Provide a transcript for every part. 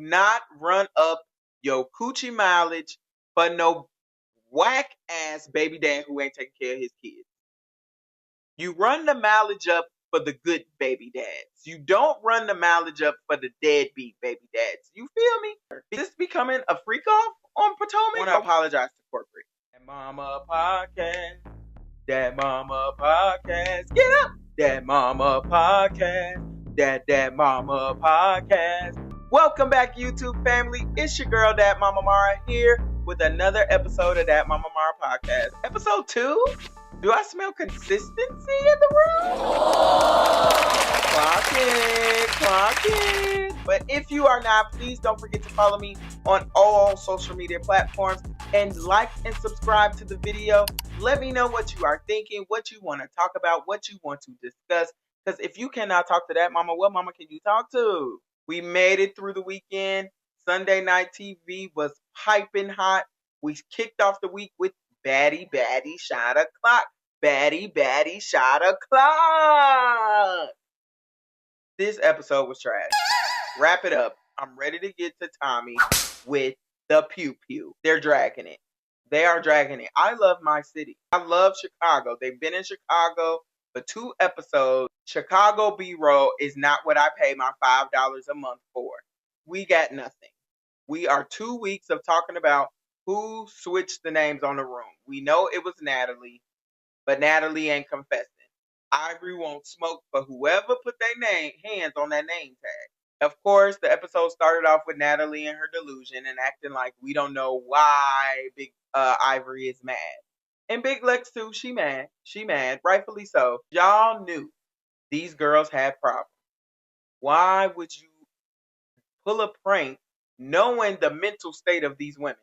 not run up your coochie mileage for no whack ass baby dad who ain't taking care of his kids. You run the mileage up for the good baby dads. You don't run the mileage up for the deadbeat baby dads. You feel me? Is this becoming a freak off on Potomac? I want to apologize to corporate. That Mama Podcast. That Mama Podcast. Get up! That Mama Podcast. That Mama Podcast. Welcome back, YouTube family. It's your girl, That Mama Mara, here with another episode of That Mama Mara Podcast. Episode 2? Do I smell consistency in the room? Clock it. But if you are not, please don't forget to follow me on all social media platforms and like and subscribe to the video. Let me know what you are thinking, what you want to talk about, what you want to discuss. Because if you cannot talk to that mama, what mama can you talk to? We made it through the weekend. Sunday night TV was piping hot. We kicked off the week with Baddies, shot o'clock. Baddies, shot o'clock. This episode was trash. Wrap it up. I'm ready to get to Tommy with the pew pew. They're dragging it. They are dragging it. I love my city. I love Chicago. They've been in Chicago for 2 episodes. Chicago B-roll is not what I pay my $5 a month for. We got nothing. We are 2 weeks of talking about who switched the names on the room. We know it was Natalie, but Natalie ain't confessing. Ivory won't smoke for whoever put their hands on that name tag. Of course, the episode started off with Natalie and her delusion and acting like we don't know why Big Ivory is mad. And Big Lex too, she mad, rightfully so. Y'all knew these girls had problems. Why would you pull a prank knowing the mental state of these women?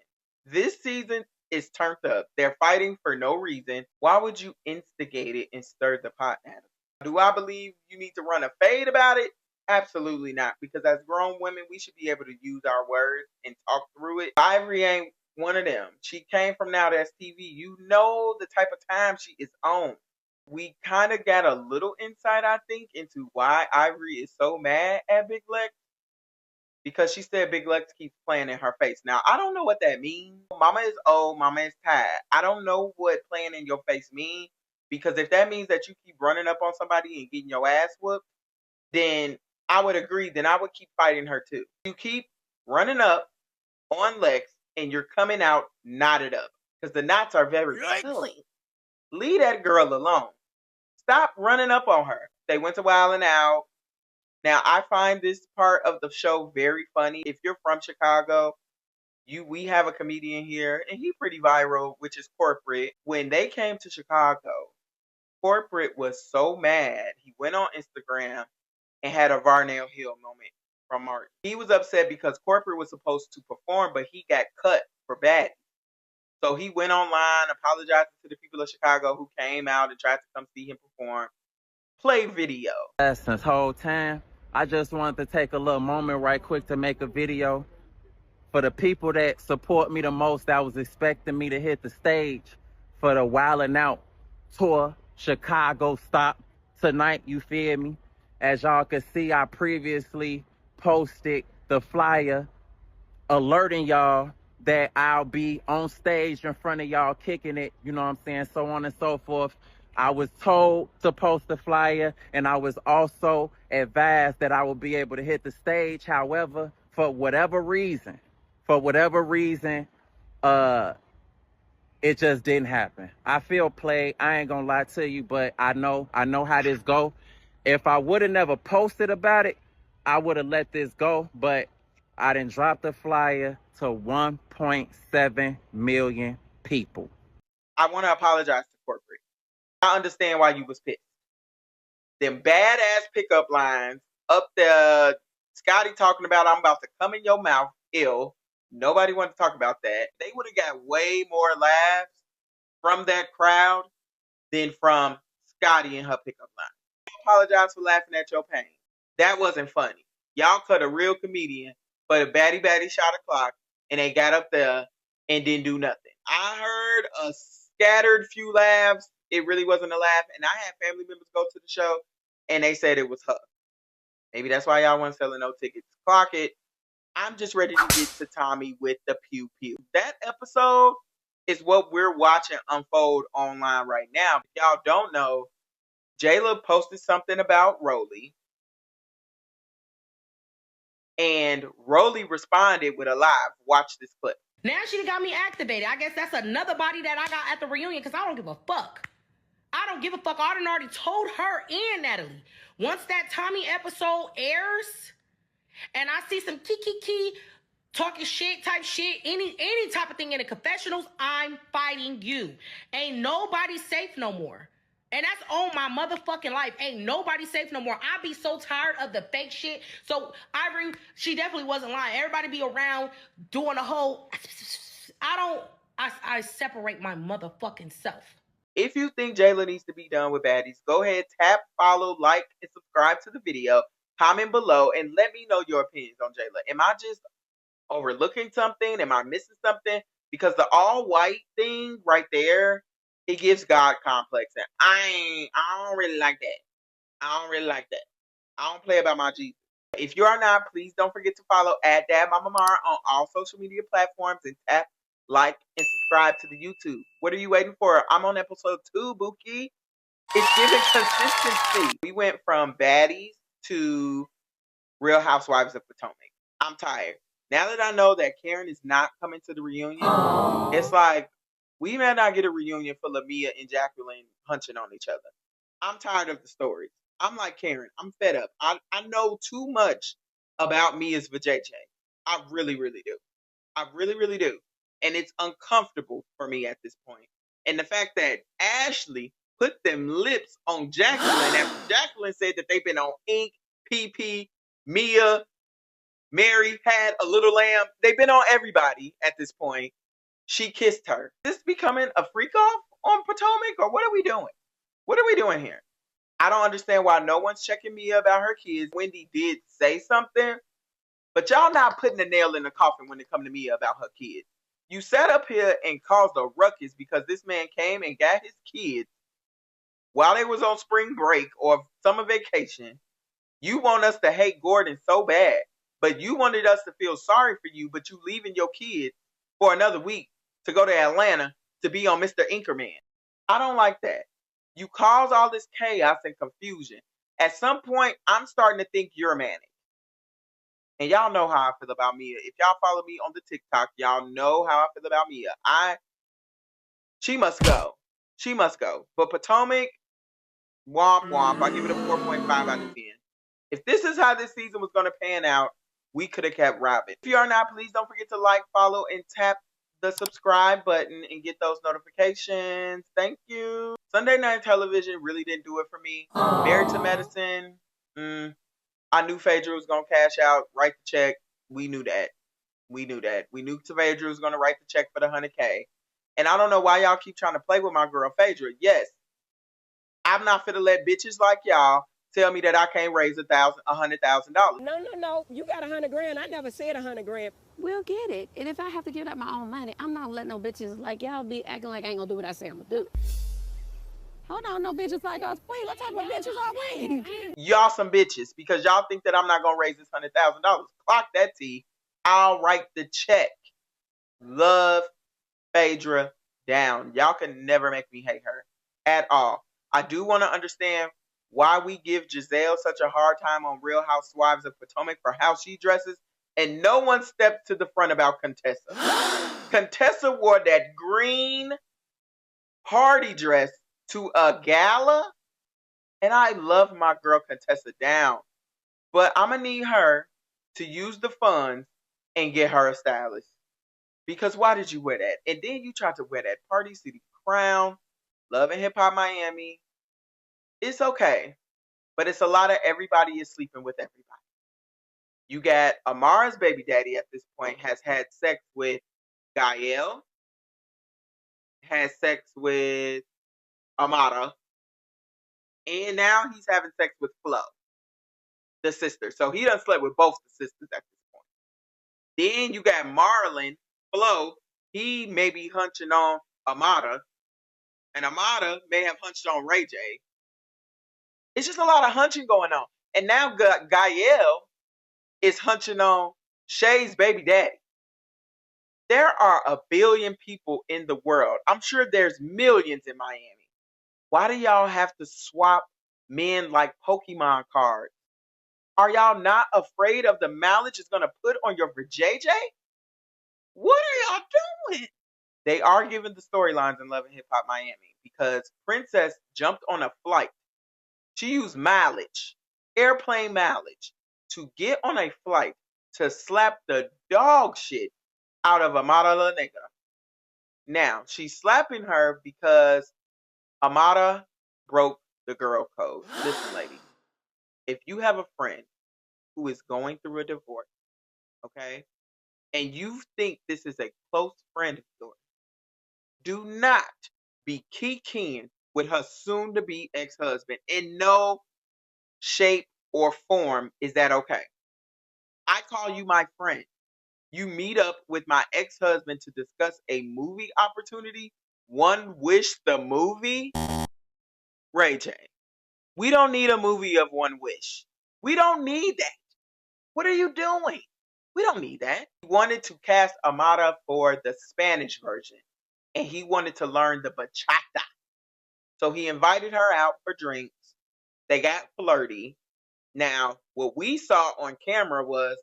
This season is turned up. They're fighting for no reason. Why would you instigate it and stir the pot, Natalie? Do I believe you need to run a fade about it? Absolutely not. Because as grown women, we should be able to use our words and talk through it. Ivory ain't one of them. She came from Now That's TV. You know the type of time she is on. We kind of got a little insight, I think, into why Ivory is so mad at Big Lex. Because she said Big Lex keeps playing in her face. Now, I don't know what that means. Mama is old, mama is tired. I don't know what playing in your face means. Because if that means that you keep running up on somebody and getting your ass whooped, then I would agree. Then I would keep fighting her too. You keep running up on Lex and you're coming out knotted up. Because the knots are very clean. Leave that girl alone. Stop running up on her. They went to Wild 'N Out. Now, I find this part of the show very funny. If you're from Chicago, we have a comedian here, and he's pretty viral, which is Corporate. When they came to Chicago, Corporate was so mad. He went on Instagram and had a Varnell Hill moment from Martin. He was upset because Corporate was supposed to perform, but he got cut for Baddies. So he went online, apologizing to the people of Chicago who came out and tried to come see him perform. Play video. Since whole time, I just wanted to take a little moment right quick to make a video for the people that support me the most that was expecting me to hit the stage for the Wild 'N Out tour Chicago stop tonight, you feel me? As y'all can see, I previously posted the flyer alerting y'all that I'll be on stage in front of y'all kicking it, you know what I'm saying, so on and so forth. I was told to post the flyer, and I was also advised that I will be able to hit the stage. However, for whatever reason, it just didn't happen. I feel played. I ain't gonna lie to you, but I know how this go. If I would have never posted about it, I would have let this go, but I done dropped the flyer to 1.7 million people. I want to apologize to Corporate. I understand why you was pissed. Them badass pickup lines up there, Scotty talking about I'm about to come in your mouth ill. Nobody wanted to talk about that. They would have got way more laughs from that crowd than from Scotty and her pickup line. I apologize for laughing at your pain. That wasn't funny. Y'all cut a real comedian for the Baddies shot o'clock, and they got up there and didn't do nothing. I heard a scattered few laughs. It really wasn't a laugh. And I had family members go to the show, and they said it was her. Maybe that's why y'all weren't selling no tickets. Clock it. I'm just ready to get to Tommy with the pew pew. That episode is what we're watching unfold online right now. If y'all don't know, Jayla posted something about Rolly, and Rolly responded with a live. Watch this clip. Now she done got me activated. I guess that's another body that I got at the reunion because I don't give a fuck. I don't give a fuck. I done already told her and Natalie. Once that Tommy episode airs and I see some kiki talking shit type shit, any type of thing in the confessionals, I'm fighting you. Ain't nobody safe no more. And that's on my motherfucking life. Ain't nobody safe no more. I be so tired of the fake shit. So Ivory, she definitely wasn't lying. Everybody be around doing a whole. I separate my motherfucking self. If you think Jayla needs to be done with Baddies, go ahead, tap, follow, like, and subscribe to the video. Comment below and let me know your opinions on Jayla. Am I just overlooking something? Am I missing something? Because the all white thing right there, it gives God complex, and I don't really like that. I don't really like that. I don't play about my Jesus. If you are not, please don't forget to follow at Dad Mama Mara on all social media platforms and tap, like, and subscribe to the YouTube. What are you waiting for? I'm on episode 2, Bookie. It's giving consistency. We went from Baddies to Real Housewives of Potomac. I'm tired. Now that I know that Karen is not coming to the reunion, it's like we may not get a reunion for Lhmia and Jacqueline hunching on each other. I'm tired of the stories. I'm like Karen. I'm fed up. I know too much about Mia's vajayjay. I really, really do. I really, really do. And it's uncomfortable for me at this point. And the fact that Ashley put them lips on Jacqueline after Jacqueline said that they've been on Ink, PP, Mia, Mary had a little lamb. They've been on everybody at this point. She kissed her. Is this becoming a freak off on Potomac, or what are we doing? What are we doing here? I don't understand why no one's checking Mia about her kids. Wendy did say something, but y'all not putting a nail in the coffin when it comes to Mia about her kids. You sat up here and caused a ruckus because this man came and got his kids while they was on spring break or summer vacation. You want us to hate Gordon so bad, but you wanted us to feel sorry for you, but you leaving your kids for another week to go to Atlanta to be on Mr. Inkerman. I don't like that. You cause all this chaos and confusion. At some point, I'm starting to think you're manic. And y'all know how I feel about Mia. If y'all follow me on the TikTok, y'all know how I feel about Mia. She must go. She must go. But Potomac, womp womp. I give it a 4.5 out of 10. If this is how this season was going to pan out, we could have kept Robin. If you are not, please don't forget to like, follow, and tap the subscribe button and get those notifications. Thank you. Sunday night television really didn't do it for me. Married to Medicine, I knew Phaedra was going to cash out, write the check. We knew that. We knew that. We knew Phaedra was going to write the check for the 100K. And I don't know why y'all keep trying to play with my girl Phaedra. Yes, I'm not finna let bitches like y'all tell me that I can't raise $100,000. No. You got 100 grand. I never said 100 grand. We'll get it. And if I have to give up my own money, I'm not letting no bitches like y'all be acting like I ain't gonna do what I say I'm gonna do. Hold on, no bitches like us. Wait, let's talk about bitches all we. Y'all some bitches because y'all think that I'm not gonna raise this $100,000. Clock that T. I'll write the check. Love Phaedra down. Y'all can never make me hate her at all. I do want to understand why we give Giselle such a hard time on Real Housewives of Potomac for how she dresses, and no one stepped to the front about Contessa. Contessa wore that green party dress to a gala, and I love my girl Contessa down, but I'm gonna need her to use the funds and get her a stylist. Because why did you wear that? And then you tried to wear that Party City crown, Love and Hip Hop Miami. It's okay, but it's a lot of everybody is sleeping with everybody. You got Amara's baby daddy at this point has had sex with Gael, has sex with Amara, and now he's having sex with Flo, the sister. So he done slept with both the sisters at this point. Then you got Marlon, Flo, he may be hunching on Amara, and Amara may have hunched on Ray J. It's just a lot of hunching going on. And now Gael is hunching on Shay's baby daddy. There are a billion people in the world. I'm sure there's millions in Miami. Why do y'all have to swap men like Pokemon cards? Are y'all not afraid of the mileage it's going to put on your JJ? What are y'all doing? They are giving the storylines in Love and Hip Hop Miami because Princess jumped on a flight. She used mileage, airplane mileage, to get on a flight to slap the dog shit out of Amara La Negra. Now, she's slapping her because Amara broke the girl code. Listen, lady, if you have a friend who is going through a divorce, okay, and you think this is a close friend of yours, do not be kikiing with her soon-to-be ex-husband. In no shape or form is that okay. I call you my friend. You meet up with my ex-husband to discuss a movie opportunity. One Wish the movie? Ray J. We don't need a movie of One Wish. We don't need that. What are you doing? We don't need that. He wanted to cast Amara for the Spanish version, and he wanted to learn the bachata. So he invited her out for drinks. They got flirty. Now, what we saw on camera was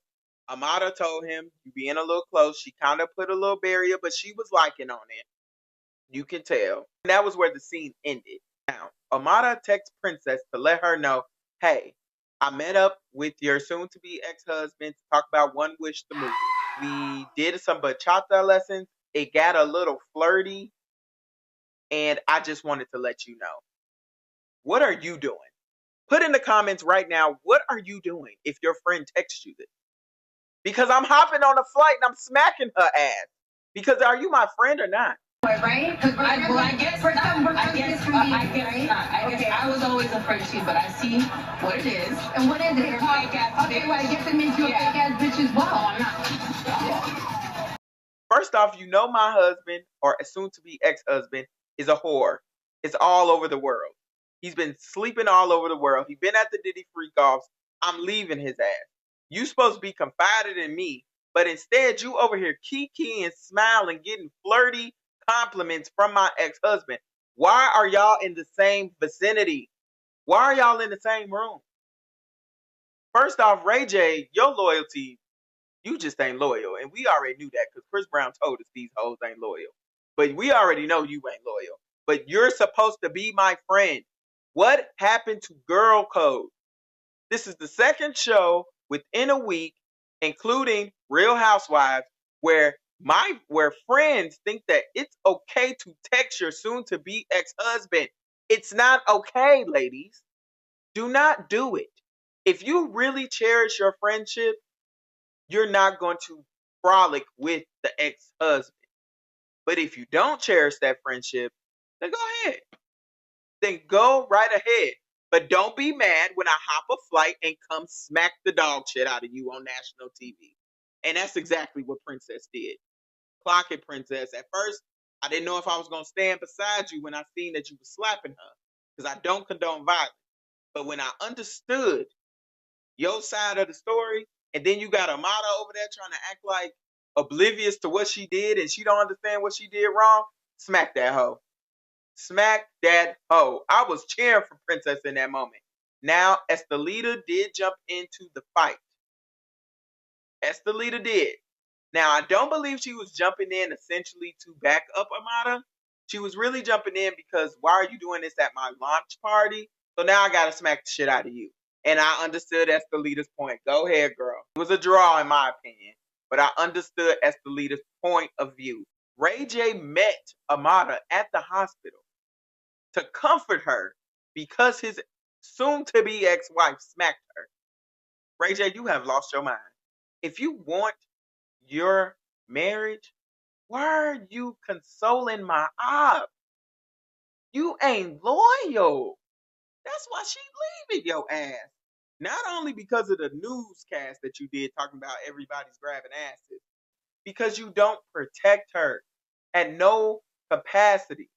Amara told him, "You being a little close." She kind of put a little barrier, but she was liking on it. You can tell. And that was where the scene ended. Now, Amara texts Princess to let her know, "Hey, I met up with your soon-to-be ex-husband to talk about One Wish the movie. We did some bachata lessons. It got a little flirty, and I just wanted to let you know." What are you doing? Put in the comments right now, what are you doing if your friend texts you this? Because I'm hopping on a flight and I'm smacking her ass. Because are you my friend or not? Right? I guess I was always afraid too, but I see what it is. And what is it? Okay, well, I guess it means you're a fake ass bitch as well. I'm not. First off, you know my husband, or soon to be ex-husband, is a whore. It's all over the world. He's been sleeping all over the world. He's been at the Diddy freak offs. I'm leaving his ass. You supposed to be confided in me, but instead you over here kiki and smiling, getting flirty compliments from my ex-husband. Why are y'all in the same vicinity? Why are y'all in the same room? First off, Ray J, your loyalty, you just ain't loyal. And we already knew that because Chris Brown told us these hoes ain't loyal. But we already know you ain't loyal. But you're supposed to be my friend. What happened to Girl Code? This is the second show within a week, including Real Housewives, where friends think that it's okay to text your soon-to-be ex-husband. It's not okay, ladies. Do not do it. If you really cherish your friendship, you're not going to frolic with the ex-husband. But if you don't cherish that friendship, then go ahead. Then go right ahead. But don't be mad when I hop a flight and come smack the dog shit out of you on national TV. And that's exactly what Princess did. Clock it, Princess. At first, I didn't know if I was going to stand beside you when I seen that you were slapping her. Because I don't condone violence. But when I understood your side of the story, and then you got Amada over there trying to act like oblivious to what she did and she don't understand what she did wrong, smack that hoe. Smack that hoe. I was cheering for Princess in that moment. Now, Estelita did jump into the fight. Estelita did. Now, I don't believe she was jumping in essentially to back up Amada. She was really jumping in because why are you doing this at my launch party? So now I got to smack the shit out of you. And I understood Estelita's point. Go ahead, girl. It was a draw in my opinion. But I understood Estelita's point of view. Ray J met Amada at the hospital to comfort her because his soon-to-be ex-wife smacked her. Ray J, you have lost your mind. If you want your marriage, why are you consoling my op? You ain't loyal. That's why she leaving your ass. Not only because of the newscast that you did talking about everybody's grabbing asses, because you don't protect her at no capacity.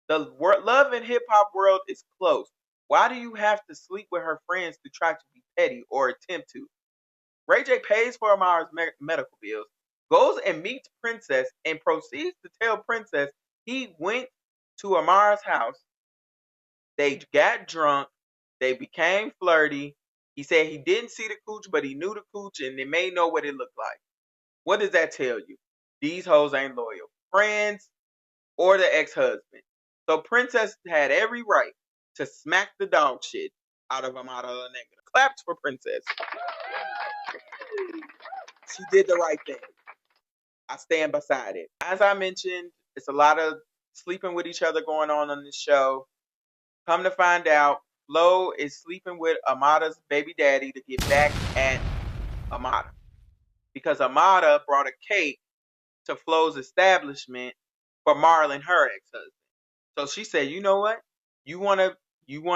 The love and hip hop world is close. Why do you have to sleep with her friends to try to be petty or attempt to? Ray J pays for Amara's medical bills, goes and meets Princess, and proceeds to tell Princess he went to Amara's house. They got drunk. They became flirty. He said he didn't see the cooch, but he knew the cooch, and they may know what it looked like. What does that tell you? These hoes ain't loyal. Friends or the ex-husband. So Princess had every right to smack the dog shit out of Amara La Negra. Claps for Princess. She did the right thing. I stand beside it. As I mentioned, it's a lot of sleeping with each other going on this show. Come to find out, Flo is sleeping with Amada's baby daddy to get back at Amada. Because Amada brought a cake to Flo's establishment for Marlon, her ex-husband. So she said, you know what? You wanna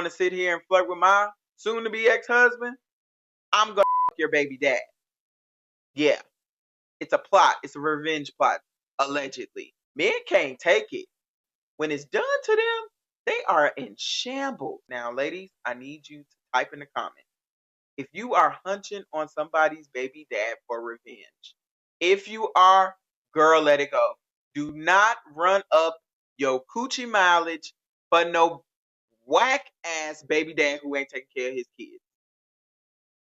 sit here and flirt with my soon-to-be ex-husband? I'm gonna your baby dad. Yeah. It's a plot. It's a revenge plot, allegedly. Men can't take it. When it's done to them, they are in shambles. Now, ladies, I need you to type in the comments. If you are hunching on somebody's baby dad for revenge, if you are, girl, let it go. Do not run up your coochie mileage for no whack ass baby dad who ain't taking care of his kids.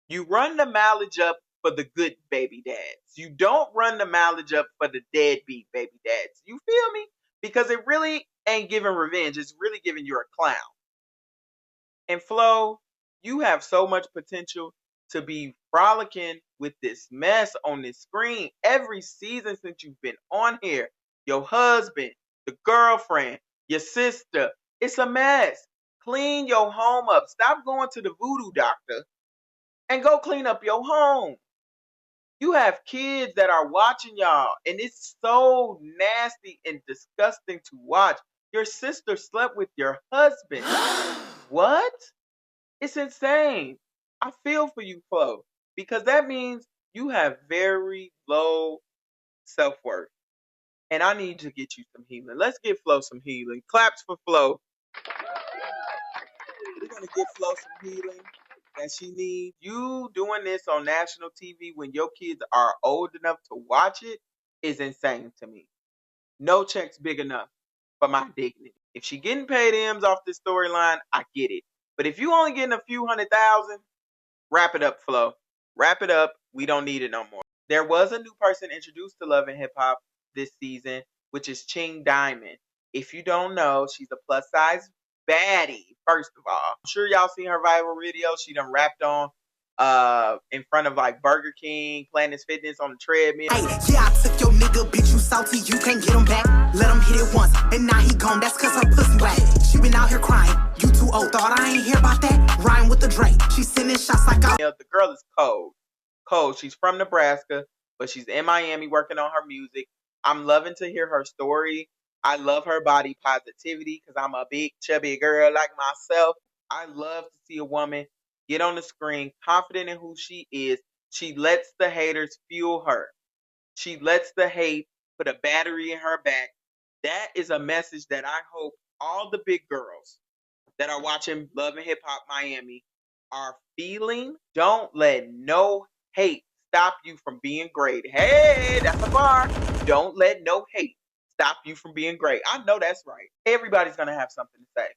You run the mileage up for the good baby dads. You don't run the mileage up for the deadbeat baby dads. You feel me? Because it really ain't giving revenge. It's really giving you a clown. And Flo, you have so much potential to be frolicking with this mess on this screen every season since you've been on here. Your husband, the girlfriend, your sister. It's a mess. Clean your home up. Stop going to the voodoo doctor and go clean up your home. You have kids that are watching y'all, and it's so nasty and disgusting to watch. Your sister slept with your husband. What? It's insane. I feel for you, Flo, because that means you have very low self-worth. And I need to get you some healing. Let's give Flo some healing. Claps for Flo. We're going to give Flo some healing that she needs. You doing this on national TV when your kids are old enough to watch it is insane to me. No check's big enough for my dignity. If she getting paid M's off this storyline, I get it. But if you only getting a few 100,000, wrap it up, Flo. Wrap it up. We don't need it no more. There was a new person introduced to Love and Hip Hop this season, which is Ching Diamond. If you don't know, she's a plus size baddie, first of all. I'm sure y'all seen her viral video. She done rapped on in front of like Burger King, Planet Fitness on the treadmill. Hey, yeah, I took your nigga, bitch, you salty, you can't get him back. Let him hit it once, and now he gone, that's cause her pussy whack. She been out here crying, you too old, thought I ain't hear about that? Rhyme with the Drake, she sending shots like I... The girl is cold. Cold. She's from Nebraska, but she's in Miami working on her music. I'm loving to hear her story. I love her body positivity because I'm a big chubby girl like myself. I love to see a woman get on the screen confident in who she is. She lets the haters fuel her. She lets the hate put a battery in her back. That is a message that I hope all the big girls that are watching Love and Hip Hop Miami are feeling. Don't let no hate stop you from being great. Hey, that's a bar. Don't let no hate stop you from being great. I know that's right. Everybody's going to have something to say.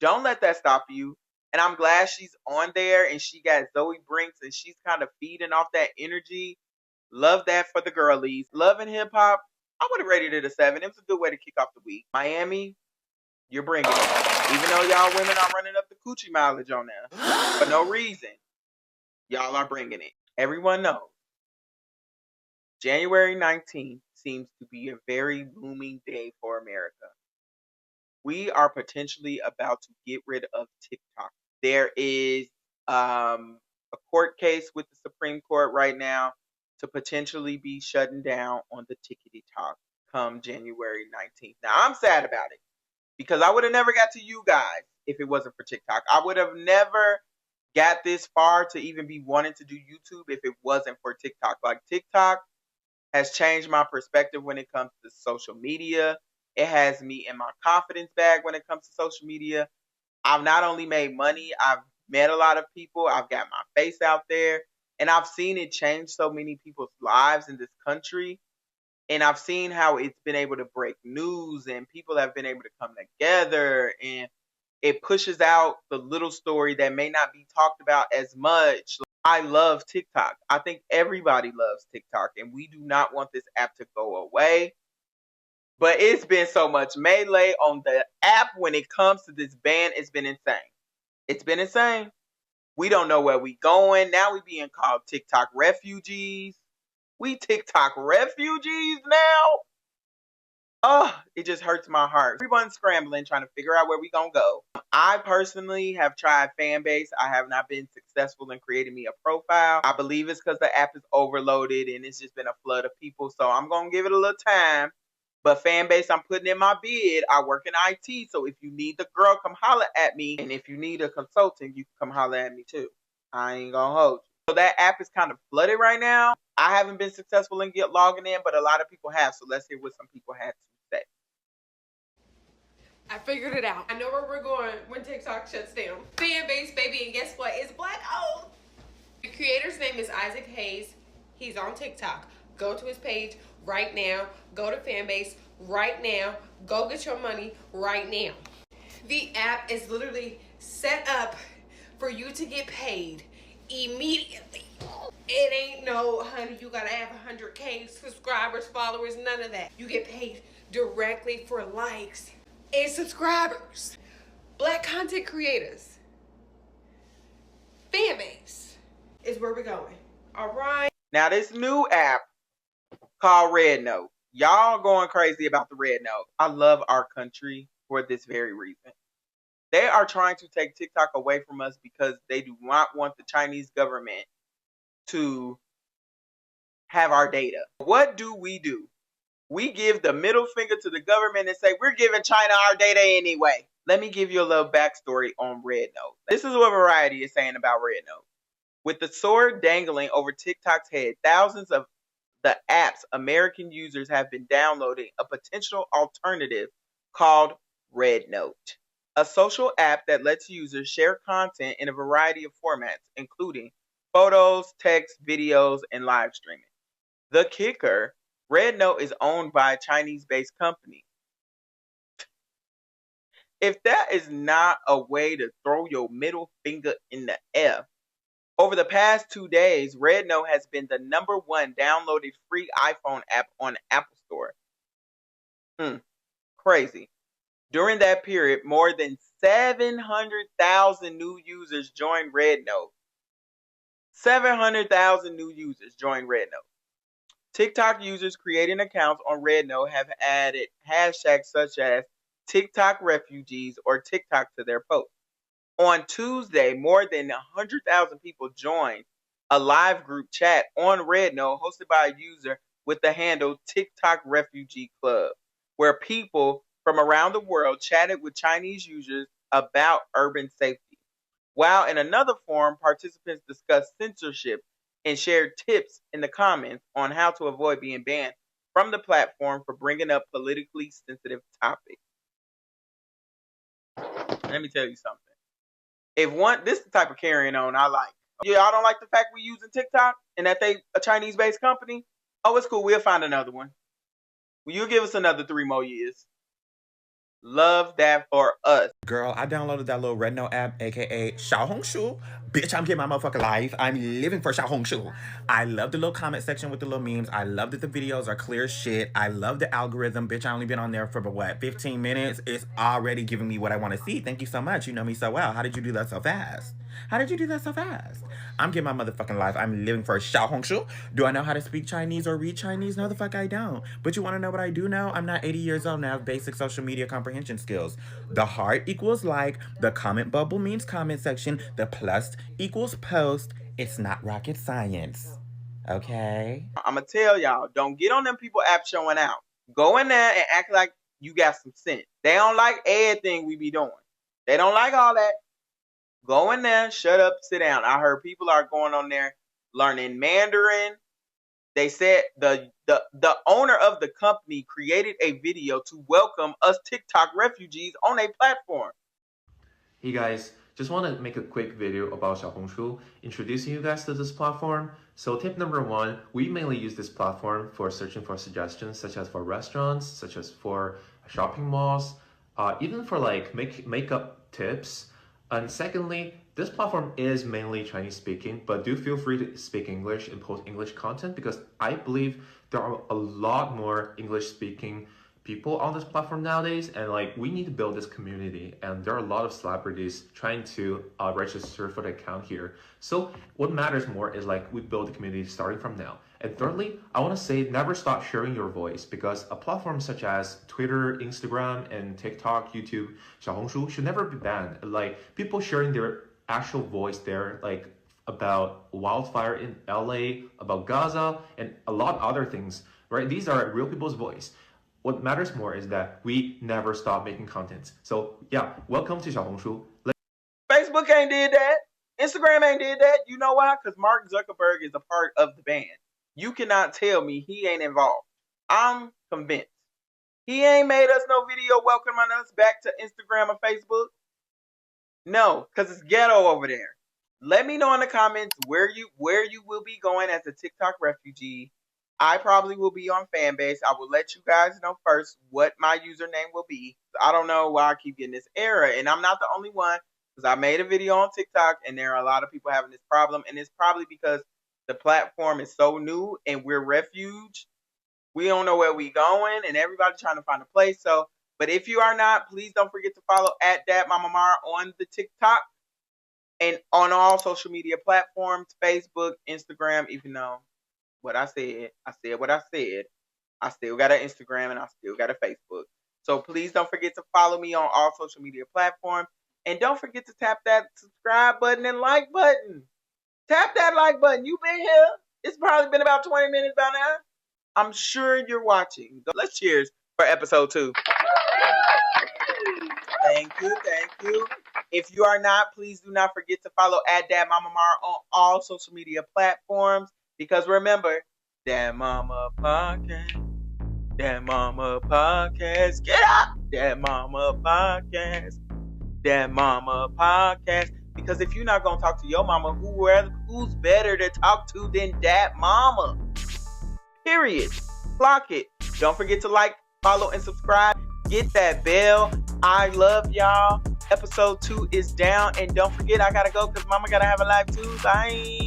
Don't let that stop you. And I'm glad she's on there and she got Zoe Brinks and she's kind of feeding off that energy. Love that for the girlies. Love and Hip Hop, I would have rated it a 7. It was a good way to kick off the week. Miami, you're bringing it. Even though y'all women are running up the coochie mileage on there for no reason, y'all are bringing it. Everyone knows January 19th seems to be a very looming day for America. We are potentially about to get rid of TikTok. There is a court case with the Supreme Court right now to potentially be shutting down on the tickety talk come January 19th. Now, I'm sad about it because I would have never got to you guys if it wasn't for TikTok. I would have never got this far to even be wanting to do YouTube if it wasn't for TikTok. Like, TikTok has changed my perspective when it comes to social media. It has me in my confidence bag when it comes to social media. I've not only made money, I've met a lot of people. I've got my face out there. And I've seen it change so many people's lives in this country. And I've seen how it's been able to break news and people have been able to come together, and it pushes out the little story that may not be talked about as much. I love TikTok. I think everybody loves TikTok, and we do not want this app to go away. But it's been so much melee on the app when it comes to this ban. It's been insane. It's been insane. We don't know where we going. Now we being called TikTok refugees. We TikTok refugees now. Oh, it just hurts my heart. Everyone's scrambling, trying to figure out where we gonna go. I personally have tried Fanbase. I have not been successful in creating me a profile. I believe it's because the app is overloaded and it's just been a flood of people. So I'm gonna give it a little time. But Fanbase, I'm putting in my bid. I work in IT, so if you need the girl, come holler at me. And if you need a consultant, you can come holler at me too. I ain't gonna hold you. So that app is kind of flooded right now. I haven't been successful in logging in, but a lot of people have. So let's hear what some people had to say. I figured it out. I know where we're going when TikTok shuts down. Fanbase, baby, and guess what? It's Black owned. The creator's name is Isaac Hayes. He's on TikTok. Go to his page right now. Go to Fanbase right now. Go get your money right now. The app is literally set up for you to get paid immediately. It ain't no, honey, you gotta have 100K subscribers, followers, none of that. You get paid directly for likes and subscribers. Black content creators. Fanbase is where we're going. All right. Now this new app called Red Note. Y'all going crazy about the Red Note. I love our country for this very reason. They are trying to take TikTok away from us because they do not want the Chinese government to have our data. What do? We give the middle finger to the government and say, we're giving China our data anyway. Let me give you a little backstory on Red Note. This is what Variety is saying about Red Note. With the sword dangling over TikTok's head, thousands of the app's American users have been downloading a potential alternative called Red Note, a social app that lets users share content in a variety of formats, including photos, text, videos, and live streaming. The kicker, Red Note is owned by a Chinese-based company. If that is not a way to throw your middle finger in the air, over the past 2 days, Red Note has been the #1 downloaded free iPhone app on Apple Store. Crazy. During that period, more than 700,000 new users joined Red Note. 700,000 new users joined Red Note. TikTok users creating accounts on Red Note have added hashtags such as TikTok refugees or TikTok to their posts. On Tuesday, more than 100,000 people joined a live group chat on Red Note hosted by a user with the handle TikTok Refugee Club, where people from around the world chatted with Chinese users about urban safety. While in another forum, participants discussed censorship and shared tips in the comments on how to avoid being banned from the platform for bringing up politically sensitive topics. Let me tell you something. This is the type of carrying on I like. Y'all don't like the fact we using TikTok and that they a Chinese-based company? Oh, it's cool. We'll find another one. Will you give us another 3 more years? Love that for us. Girl, I downloaded that little Red Note app, aka Xiaohongshu. Bitch, I'm getting my motherfucking life. I'm living for Xiaohongshu. I love the little comment section with the little memes. I love that the videos are clear as shit. I love the algorithm. Bitch, I only been on there for 15 minutes. It's already giving me what I want to see. Thank you so much. You know me so well. How did you do that so fast? I'm getting my motherfucking life. I'm living for Xiaohongshu. Do I know how to speak Chinese or read Chinese? No, the fuck I don't. But you want to know what I do know? I'm not 80 years old and I have basic social media comprehension skills. The heart equals like. The comment bubble means comment section. The plus equals post. It's not rocket science. Okay? I'm going to tell y'all, don't get on them people app showing out. Go in there and act like you got some sense. They don't like everything we be doing. They don't like all that. Go in there, shut up, sit down. I heard people are going on there learning Mandarin. They said the owner of the company created a video to welcome us TikTok refugees on a platform. Hey guys, Just want to make a quick video about Xiaohongshu, introducing you guys to this platform. So tip number one, we mainly use this platform for searching for suggestions, such as for restaurants, such as for shopping malls, even for like makeup tips. And secondly, this platform is mainly Chinese speaking, but do feel free to speak English and post English content, because I believe there are a lot more English speaking people on this platform nowadays, and like we need to build this community, and there are a lot of celebrities trying to register for the account here. So what matters more is like we build the community starting from now. And thirdly, I want to say never stop sharing your voice, because a platform such as Twitter, Instagram, and TikTok, YouTube, Xiaohongshu should never be banned. Like people sharing their actual voice there, like about wildfire in LA, about Gaza, and a lot of other things, right? These are real people's voice. What matters more is that we never stop making content. So yeah, welcome to Xiaohongshu. Facebook ain't did that. Instagram ain't did that. You know why? Because Mark Zuckerberg is a part of the band. You cannot tell me he ain't involved. I'm convinced. He ain't made us no video welcoming us back to Instagram or Facebook. No, because it's ghetto over there. Let me know in the comments where you will be going as a TikTok refugee. I probably will be on Fanbase. I will let you guys know first what my username will be. I don't know why I keep getting this error, and I'm not the only one, because I made a video on TikTok and there are a lot of people having this problem, and it's probably because the platform is so new and we're refuge. We don't know where we going, and everybody's trying to find a place. So, but if you are not, please don't forget to follow @DatMamaMar on the TikTok and on all social media platforms, Facebook, Instagram. Even though what I said what I said. I still got an Instagram and I still got a Facebook. So please don't forget to follow me on all social media platforms. And don't forget to tap that subscribe button and like button. Tap that like button. You've been here. It's probably been about 20 minutes by now. I'm sure you're watching. Let's cheers for episode 2. Thank you. If you are not, please do not forget to follow @DatMamaMar on all social media platforms. Because remember, Dat Mama Podcast. Dat Mama Podcast. Get up! Dat Mama Podcast. Dat Mama Podcast. Because if you're not going to talk to your mama, who's better to talk to than Dat Mama? Period. Clock it. Don't forget to like, follow, and subscribe. Get that bell. I love y'all. Episode 2 is down. And don't forget, I got to go because mama got to have a life too. Bye.